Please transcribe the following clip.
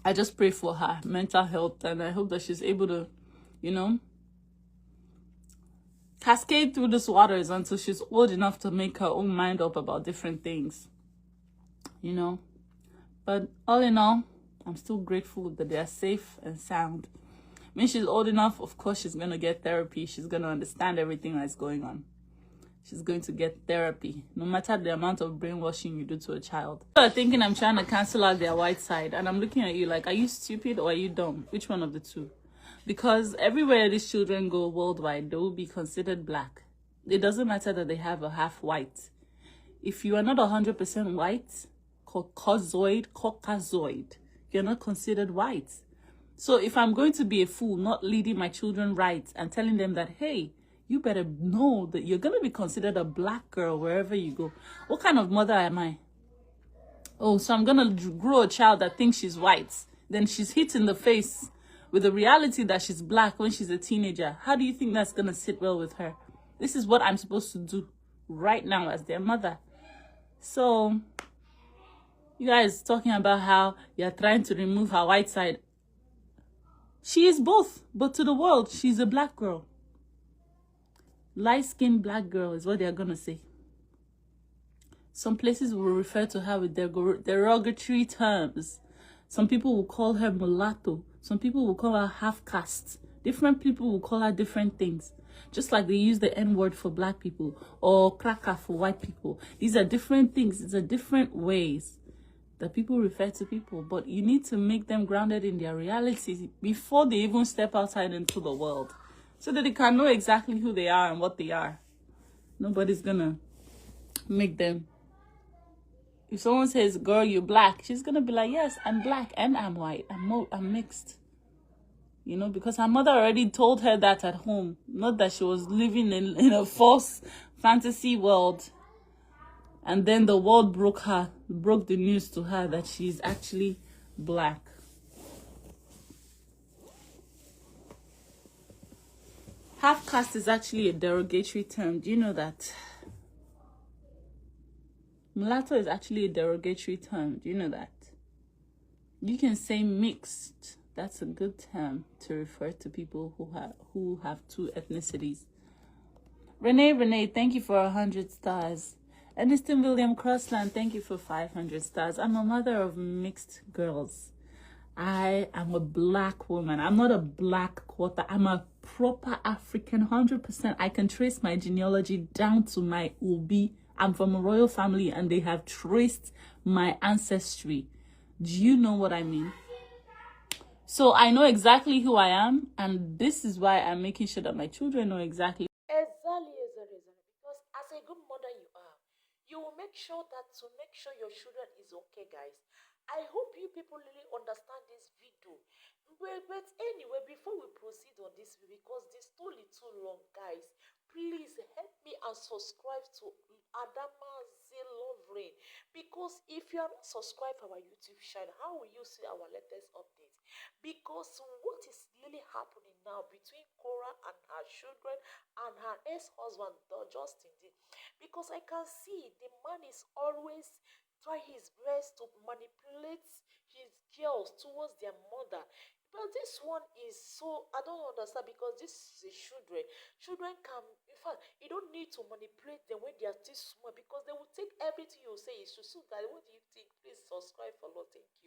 I just pray for her mental health, and I hope that she's able to, you know, cascade through these waters until she's old enough to make her own mind up about different things, you know. But all in all, I'm still grateful that they're safe and sound. When she's old enough, of course, she's going to get therapy. She's going to understand everything that's going on. She's going to get therapy, no matter the amount of brainwashing you do to a child. People are thinking I'm trying to cancel out their white side, and I'm looking at you like, are you stupid or are you dumb? Which one of the two? Because everywhere these children go worldwide, they will be considered black. It doesn't matter that they have a half white. If you are not 100% white, Caucasoid, you're not considered white. So if I'm going to be a fool, not leading my children right and telling them that, hey, you better know that you're going to be considered a black girl wherever you go. What kind of mother am I? Oh, so I'm going to grow a child that thinks she's white. Then she's hit in the face with the reality that she's black when she's a teenager. How do you think that's going to sit well with her? This is what I'm supposed to do right now as their mother. So you guys talking about how you're trying to remove her white side. She is both, but to the world, she's a black girl. Light-skinned black girl is what they're going to say. Some places will refer to her with derogatory terms. Some people will call her mulatto. Some people will call her half-caste. Different people will call her different things. Just like they use the N-word for black people or cracker for white people. These are different things. These are different ways that people refer to people. But you need to make them grounded in their reality before they even step outside into the world, so that they can know exactly who they are and what they are. Nobody's gonna make them. If someone says, girl, you're black, she's gonna be like, yes, I'm black and I'm white. I'm mixed. You know, because her mother already told her that at home. Not that she was living in a false fantasy world. And then the world broke the news to her that she's actually black. Half-caste is actually a derogatory term. Do you know that? Mulatto is actually a derogatory term. Do you know that? You can say mixed. That's a good term to refer to people who have two ethnicities. Renee, thank you for 100 stars. Ernestine William Crossland, thank you for 500 stars. I'm a mother of mixed girls. I am a black woman. I'm not a black quarter. I'm a proper African, 100%. I can trace my genealogy down to my Ubi. I'm from a royal family and they have traced my ancestry. Do you know what I mean? So I know exactly who I am, and this is why I'm making sure that my children know exactly. Exactly. Because as a good mother you will make sure that to make sure your children is okay, guys. I hope you people really understand this video. But anyway, before we proceed on this video, because this story too long, guys, please help me and subscribe to Adama Lovely. Because if you are not subscribed to our YouTube channel, how will you see our latest updates? Because what is really happening now between Korra and her children and her ex-husband Justin, because I can see the man is always try his best to manipulate his girls towards their mother. But this one is so, I don't understand, because this is a children. Children can, in fact, you don't need to manipulate them when they are still small, because they will take everything you say is true. So, guys, what do you think? Please subscribe for more. Thank you.